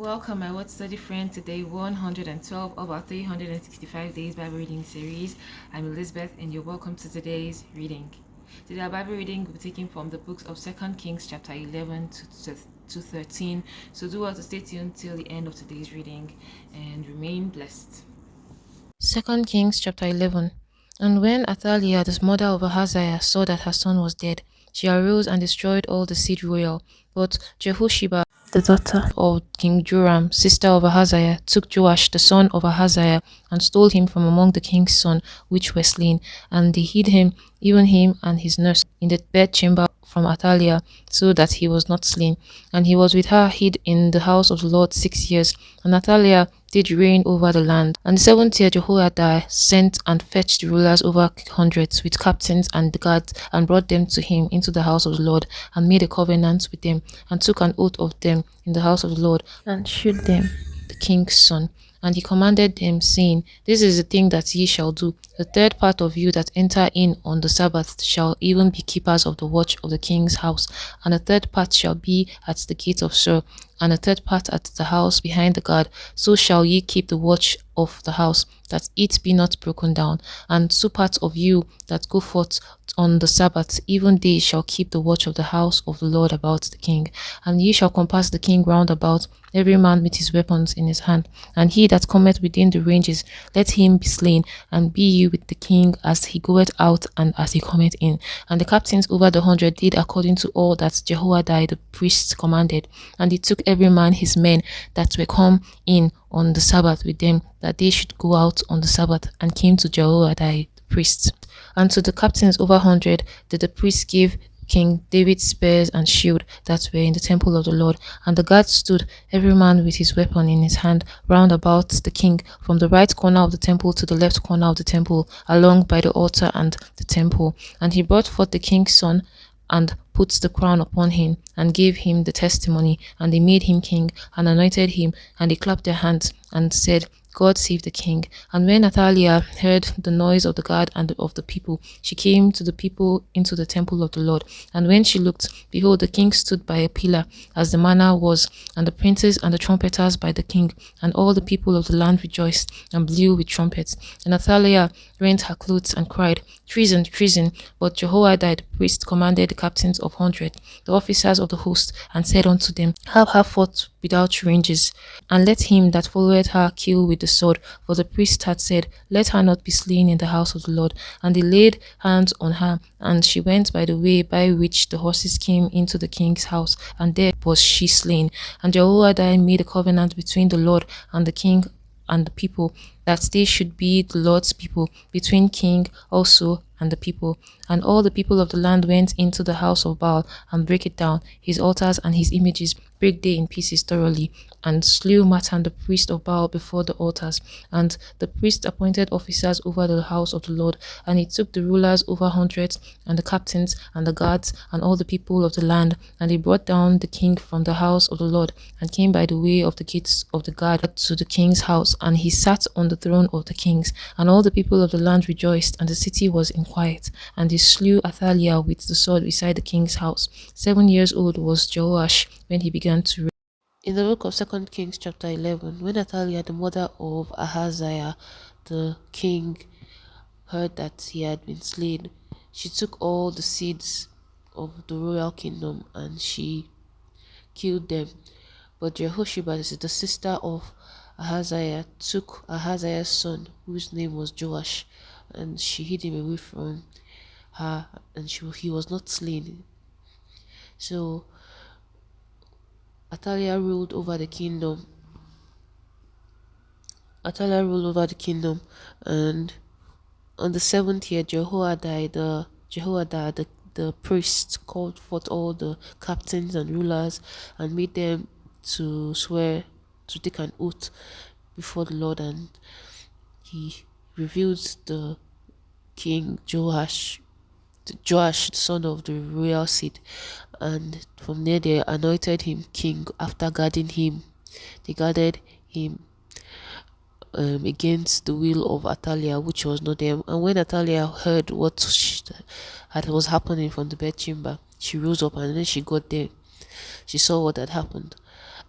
Welcome, my Word Study friend, to day 112 of our 365 Days Bible Reading series. I'm Elizabeth, and you're welcome to today's reading. Today, our Bible reading will be taken from the books of 2 Kings, chapter 11 to 13. So, do well to stay tuned till the end of today's reading and remain blessed. 2 Kings, chapter 11. And when Athaliah, the mother of Ahaziah, saw that her son was dead, she arose and destroyed all the seed royal. But Jehosheba, the daughter of King Joram, sister of Ahaziah, took Joash the son of Ahaziah, and stole him from among the king's sons which were slain, and they hid him, even him and his nurse, in the bedchamber from Athaliah, so that he was not slain. And he was with her hid in the house of the Lord 6 years. And Athaliah did reign over the land. And the 7th year Jehoiada sent and fetched the rulers over hundreds, with captains and the guards, and brought them to him into the house of the Lord, and made a covenant with them, and took an oath of them in the house of the Lord, and shewed them the king's son. And he commanded them, saying, This is the thing that ye shall do. The third part of you that enter in on the Sabbath shall even be keepers of the watch of the king's house, and the third part shall be at the gate of Sur, and a third part at the house behind the guard. So shall ye keep the watch of the house, that it be not broken down. And 2 parts of you that go forth on the Sabbath, even they shall keep the watch of the house of the Lord about the king. And ye shall compass the king round about, every man with his weapons in his hand. And he that cometh within the ranges, let him be slain, and be ye with the king as he goeth out and as he cometh in. And the captains over the 100 did according to all that Jehoiada the priest commanded. And he took every man his men that were come in on the Sabbath with them, that they should go out on the Sabbath, and came to Jehoiada the priest. And to the captains over 100 did the priest give King David's spears and shield that were in the temple of the Lord. And the guards stood, every man with his weapon in his hand, round about the king, from the right corner of the temple to the left corner of the temple, along by the altar and the temple. And he brought forth the king's son, and put the crown upon him, and gave him the testimony. And they made him king, and anointed him, and they clapped their hands, and said, God save the king. And when Athaliah heard the noise of the guard and of the people, she came to the people into the temple of the Lord. And when she looked, behold, the king stood by a pillar, as the manner was, and the princes and the trumpeters by the king. And all the people of the land rejoiced, and blew with trumpets. And Athaliah rent her clothes, and cried, Treason, treason. But Jehoiada the priest commanded the captains of 100, the officers of the host, and said unto them, Have her fought without ranges, and let him that followeth her kill with the sword. For the priest had said, Let her not be slain in the house of the Lord. And they laid hands on her, and she went by the way by which the horses came into the king's house, and there was she slain. And Jehoiada made a covenant between the Lord and the king and the people, that they should be the Lord's people, between king also and the people. And all the people of the land went into the house of Baal, and brake it down, his altars and his images brake they in pieces thoroughly, and slew Matan the priest of Baal before the altars. And the priest appointed officers over the house of the Lord, and he took the rulers over hundreds, and the captains, and the guards, and all the people of the land, and they brought down the king from the house of the Lord, and came by the way of the gates of the guard to the king's house, and he sat on the throne of the kings. And all the people of the land rejoiced, and the city was in quiet. And they slew Athaliah with the sword beside the king's house. 7 years old was Joash when he began to reign. In the book of 2 Kings chapter 11, when Athaliah, the mother of Ahaziah, the king, heard that he had been slain, she took all the seeds of the royal kingdom, and she killed them. But Jehosheba, the sister of Ahaziah, took Ahaziah's son, whose name was Joash, and she hid him away from her, and he was not slain. So Athaliah ruled over the kingdom. And on the 7th year, Jehoiada the priest called forth all the captains and rulers, and made them to swear to take an oath before the Lord, and he revealed the king Joash, the son of the royal seed, and from there they anointed him king. After guarding him, they guarded him against the will of Athaliah, which was not them. And when Athaliah heard what was happening from the bedchamber, she rose up, and then she got there. She saw what had happened,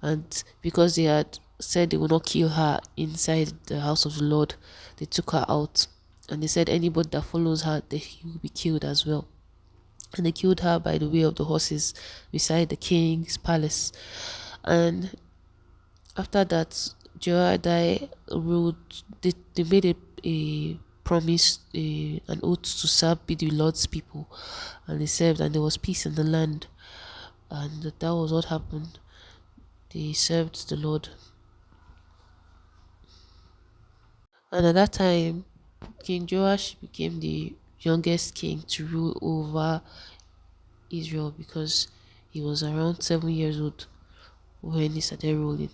And because they had said they would not kill her inside the house of the Lord, they took her out, and they said anybody that follows her, he will be killed as well. And they killed her by the way of the horses beside the king's palace. And after that, Jehoiada ruled. They made a promise, an oath to serve, be the Lord's people, and they served, and there was peace in the land, and that was what happened. They served the Lord, and at that time, King Joash became the youngest king to rule over Israel because he was around 7 years old when he started ruling.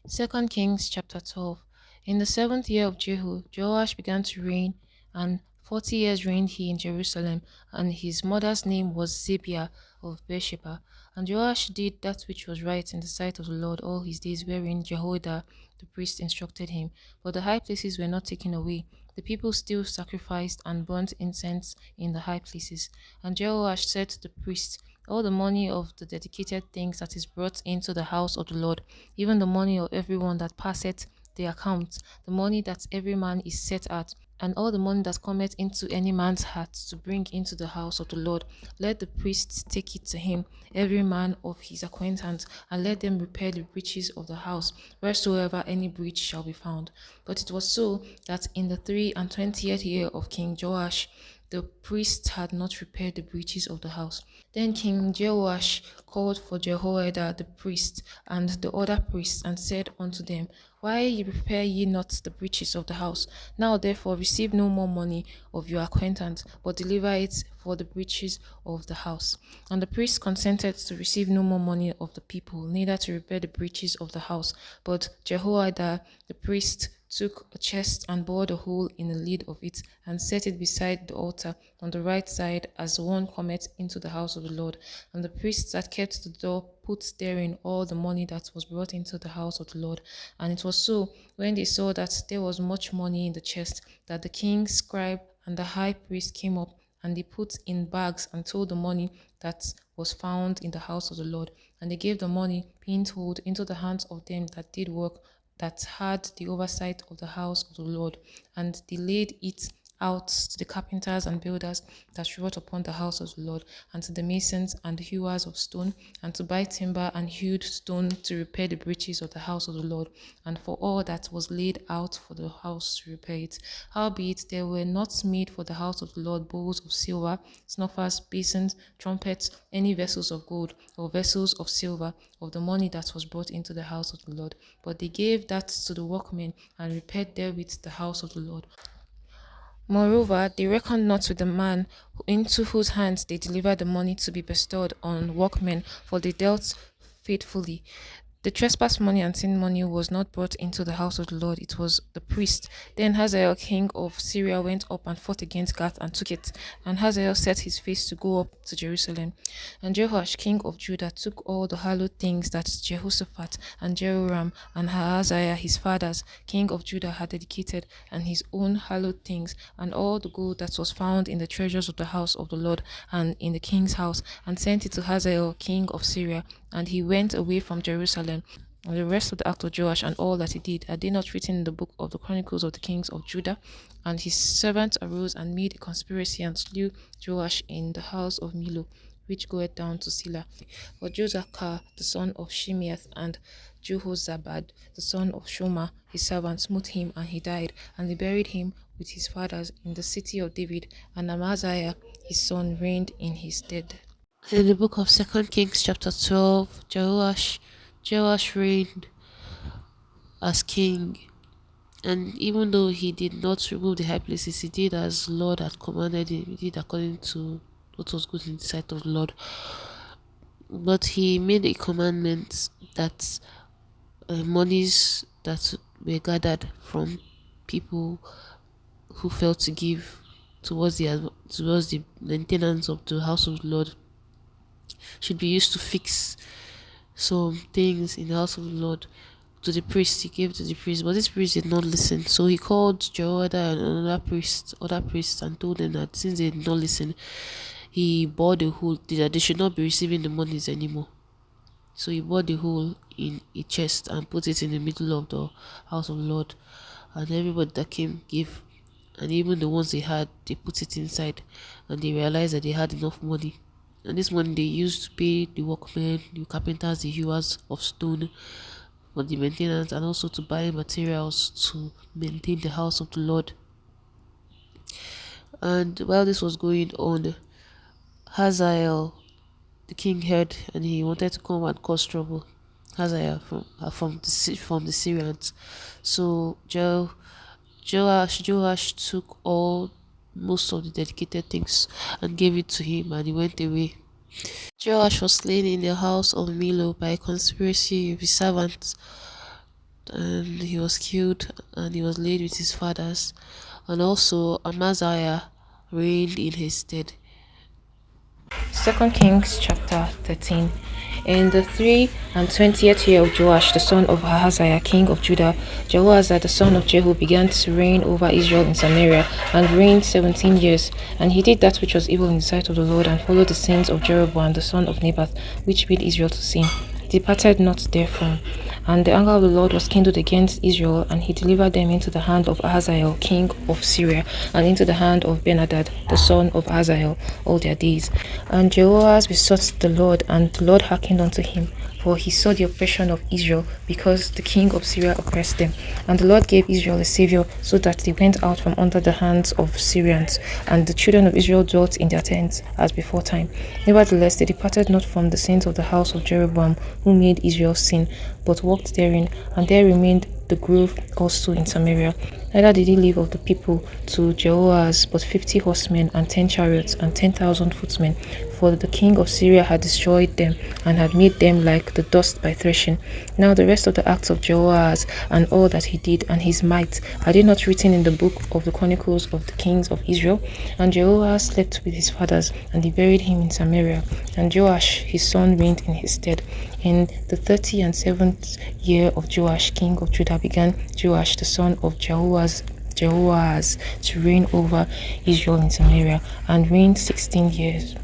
Second Kings chapter 12. In the seventh year of Jehu, Joash began to reign, and 40 years reigned he in Jerusalem, and his mother's name was Zibiah of Beersheba. And Joash did that which was right in the sight of the Lord all his days, wherein Jehoiada the priest instructed him. But the high places were not taken away. The people still sacrificed and burnt incense in the high places. And Jehoash said to the priests, all the money of the dedicated things that is brought into the house of the Lord, even the money of everyone that passeth the account, the money that every man is set at, and all the money that cometh into any man's heart to bring into the house of the Lord, let the priests take it to him, every man of his acquaintance, and let them repair the breaches of the house, wheresoever any breach shall be found. But it was so that in the 23rd year of King Joash, the priests had not repaired the breaches of the house. Then King Jehoash called for Jehoiada the priest and the other priests, and said unto them, why repair ye not the breaches of the house? Now therefore receive no more money of your acquaintance, but deliver it for the breaches of the house. And the priests consented to receive no more money of the people, neither to repair the breaches of the house. But Jehoiada the priest took a chest and bored a hole in the lid of it, and set it beside the altar on the right side, as one cometh into the house of the Lord. And the priests that kept the door put therein all the money that was brought into the house of the Lord. And it was so, when they saw that there was much money in the chest, that the king's scribe and the high priest came up, and they put in bags and told the money that was found in the house of the Lord. And they gave the money, being told, into the hands of them that did work, that had the oversight of the house of the Lord, and they laid it out to the carpenters and builders that wrought upon the house of the Lord, and to the masons and the hewers of stone, and to buy timber and hewed stone to repair the breaches of the house of the Lord, and for all that was laid out for the house to repair it. Howbeit there were not made for the house of the Lord bowls of silver, snuffers, basins, trumpets, any vessels of gold, or vessels of silver, of the money that was brought into the house of the Lord. But they gave that to the workmen, and repaired therewith the house of the Lord. Moreover, they reckoned not with the man into whose hands they delivered the money to be bestowed on workmen, for they dealt faithfully. The trespass money and sin money was not brought into the house of the Lord, it was the priest. Then Hazael king of Syria went up and fought against Gath and took it. And Hazael set his face to go up to Jerusalem. And Jehoash king of Judah took all the hallowed things that Jehoshaphat and Jehoram and Ahaziah his fathers, king of Judah, had dedicated, and his own hallowed things, and all the gold that was found in the treasures of the house of the Lord and in the king's house, and sent it to Hazael king of Syria. And he went away from Jerusalem. And the rest of the act of Joash and all that he did, are they not written in the book of the Chronicles of the kings of Judah? And his servants arose and made a conspiracy and slew Joash in the house of Milo, which goeth down to Sila. For Josachar the son of Shimeath and Jehozabad the son of Shoma his servant smote him, and he died. And they buried him with his fathers in the city of David, and Amaziah his son reigned in his stead. In the book of Second Kings chapter 12, Joash reigned as king, and even though he did not remove the high places, he did as the Lord had commanded him. He did according to what was good in the sight of the Lord. But he made a commandment that monies that were gathered from people who failed to give towards the maintenance of the house of the Lord should be used to fix some things in the house of the Lord to the priest. He gave to the priest, but this priest did not listen. So he called Jehoiada and other priests, and told them that since they did not listen, he bought the whole that they should not be receiving the monies anymore. So he bought the whole in a chest and put it in the middle of the house of the Lord. And everybody that came gave, and even the ones they had, they put it inside, and they realized that they had enough money. And this money they used to pay the workmen, the carpenters, the hewers of stone for the maintenance, and also to buy materials to maintain the house of the Lord. And while this was going on, Hazael, the king, heard, and he wanted to come and cause trouble. Hazael from the Syrians. So Joash took all most of the dedicated things and gave it to him, and he went away. Joash was slain in the house of Milo by a conspiracy of his servants, and he was killed, and he was laid with his fathers. And also Amaziah reigned in his stead. Second Kings chapter 13. In the 23rd year of Joash, the son of Ahaziah, king of Judah, Jehoahaz the son of Jehu began to reign over Israel in Samaria, and reigned 17 years. And he did that which was evil in the sight of the Lord, and followed the sins of Jeroboam the son of Nebat, which made Israel to sin. He departed not therefrom. And the anger of the Lord was kindled against Israel, and he delivered them into the hand of Ahaziah, king of Syria, and into the hand of Ben-Hadad, the son of Ahaziah, all their days. And Jehoahaz besought the Lord, and the Lord hearkened unto him, for he saw the oppression of Israel, because the king of Syria oppressed them. And the Lord gave Israel a saviour, so that they went out from under the hands of Syrians, and the children of Israel dwelt in their tents, as before time. Nevertheless, they departed not from the sins of the house of Jeroboam, who made Israel sin, but walked therein, and there remained the grove also in Samaria. Neither did he leave of the people to Jehoahaz but 50 horsemen, and 10 chariots, and 10,000 footmen, for the king of Syria had destroyed them, and had made them like the dust by threshing. Now the rest of the acts of Jehoahaz, and all that he did, and his might, are they not written in the book of the chronicles of the kings of Israel? And Jehoahaz slept with his fathers, and they buried him in Samaria. And Joash his son reigned in his stead. In the 37th year of Joash king of Judah began Joash the son of Jehoahaz to reign over Israel in Samaria, and reigned 16 years.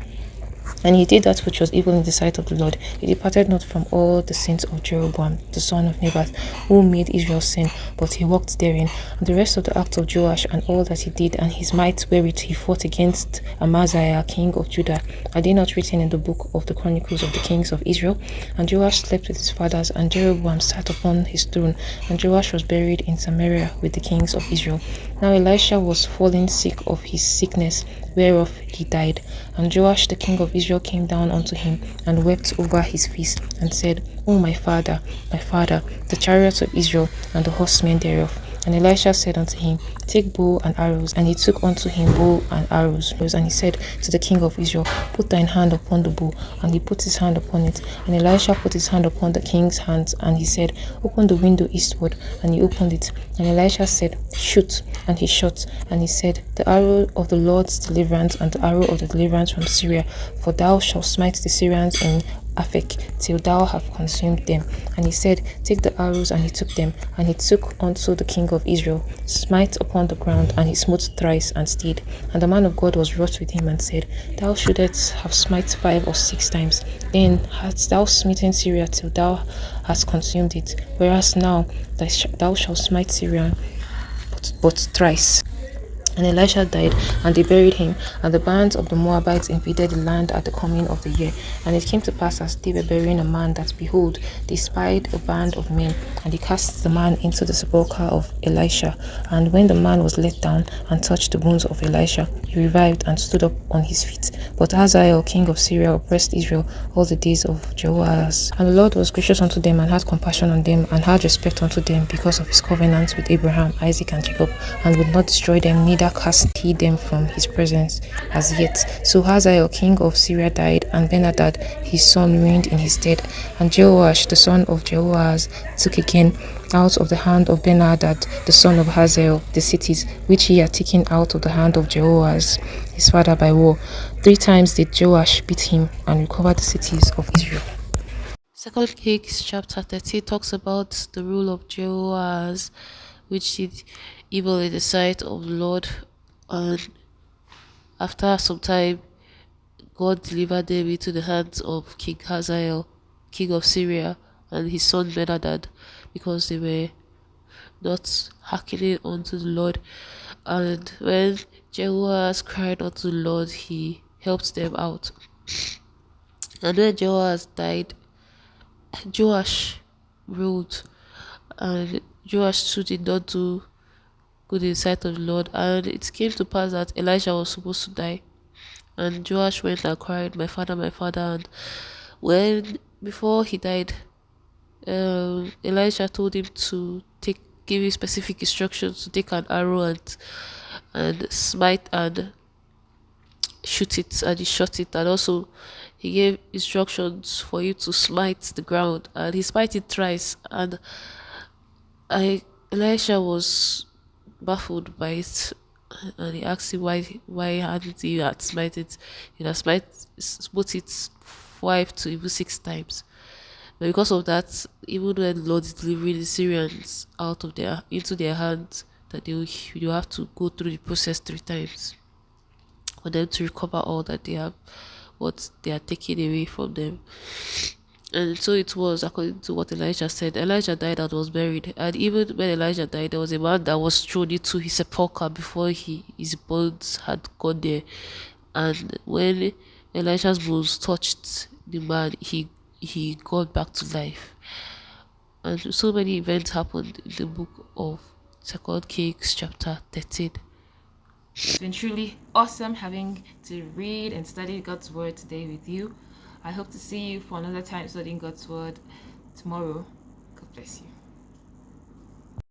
And he did that which was evil in the sight of the Lord. He departed not from all the sins of Jeroboam, the son of Nebat, who made Israel sin, but he walked therein. And the rest of the acts of Joash, and all that he did, and his might wherewith he fought against Amaziah, king of Judah, are they not written in the book of the chronicles of the kings of Israel? And Joash slept with his fathers, and Jeroboam sat upon his throne. And Joash was buried in Samaria with the kings of Israel. Now Elisha was fallen sick of his sickness, whereof he died. And Joash the king of Israel came down unto him, and wept over his face, and said, O my father, the chariots of Israel, and the horsemen thereof. And Elisha said unto him, Take bow and arrows. And he took unto him bow and arrows. And he said to the king of Israel, Put thine hand upon the bow. And he put his hand upon it. And Elisha put his hand upon the king's hands. And he said, Open the window eastward. And he opened it. And Elisha said, Shoot. And he shot. And he said, The arrow of the Lord's deliverance, and the arrow of the deliverance from Syria. For thou shalt smite the Syrians in Aphek, till thou have consumed them. And he said, Take the arrows, and he took them. And he took unto the king of Israel, smite upon the ground, and he smote thrice, and stayed. And the man of God was wroth with him, and said, Thou shouldest have smite 5 or 6 times. Then hadst thou smitten Syria till thou hast consumed it. Whereas now thou shalt smite Syria but thrice. And Elisha died, and they buried him. And the bands of the Moabites invaded the land at the coming of the year. And it came to pass, as they were burying a man, that, behold, they spied a band of men, and they cast the man into the sepulchre of Elisha. And when the man was let down, and touched the bones of Elisha, he revived, and stood up on his feet. But Hazael, king of Syria, oppressed Israel all the days of Jehoahaz. And the Lord was gracious unto them, and had compassion on them, and had respect unto them, because of his covenant with Abraham, Isaac, and Jacob, and would not destroy them, neither cast he them from his presence as yet. So Hazael king of Syria died, and Ben-Hadad his son reigned in his stead. And Jehoash the son of Jehoahaz took again out of the hand of Ben-Hadad the son of Hazael the cities which he had taken out of the hand of Jehoahaz his father by war. 3 times did Joash beat him, and recover the cities of Israel. Second Kings chapter 13 talks about the rule of Jehoahaz, which did evil in the sight of the Lord, and after some time God delivered them into the hands of King Hazael. king of Syria, and his son Benadad, because they were not hearkening unto the Lord. And when Jehoahaz cried unto the Lord, he helped them out. And when Jehoahaz died, Joash ruled, and Joash too did not do good in the sight of the Lord. And it came to pass that Elijah was supposed to die. And Joash went and cried, my father, my father. And when, before he died, Elijah told him to give him specific instructions to take an arrow and smite and shoot it, and he shot it. And also he gave instructions for you to smite the ground, and he smite it thrice. And Elisha was baffled by it, and he asked him why hadn't he had smite it. He had smote it 5 to even 6 times. But because of that, even when the Lord is delivering the Syrians out of into their hands, that you have to go through the process 3 times for them to recover all that they have, what they are taking away from them. And so it was according to what Elijah said. Elijah died and was buried. And even when Elijah died, there was a man that was thrown into his sepulchre before his bones had gone there. And when Elijah's bones touched the man, he got back to life. And so many events happened in the book of 2 Kings chapter 13. It's been truly awesome having to read and study God's Word today with you. I hope to see you for another time studying God's Word tomorrow. God bless you.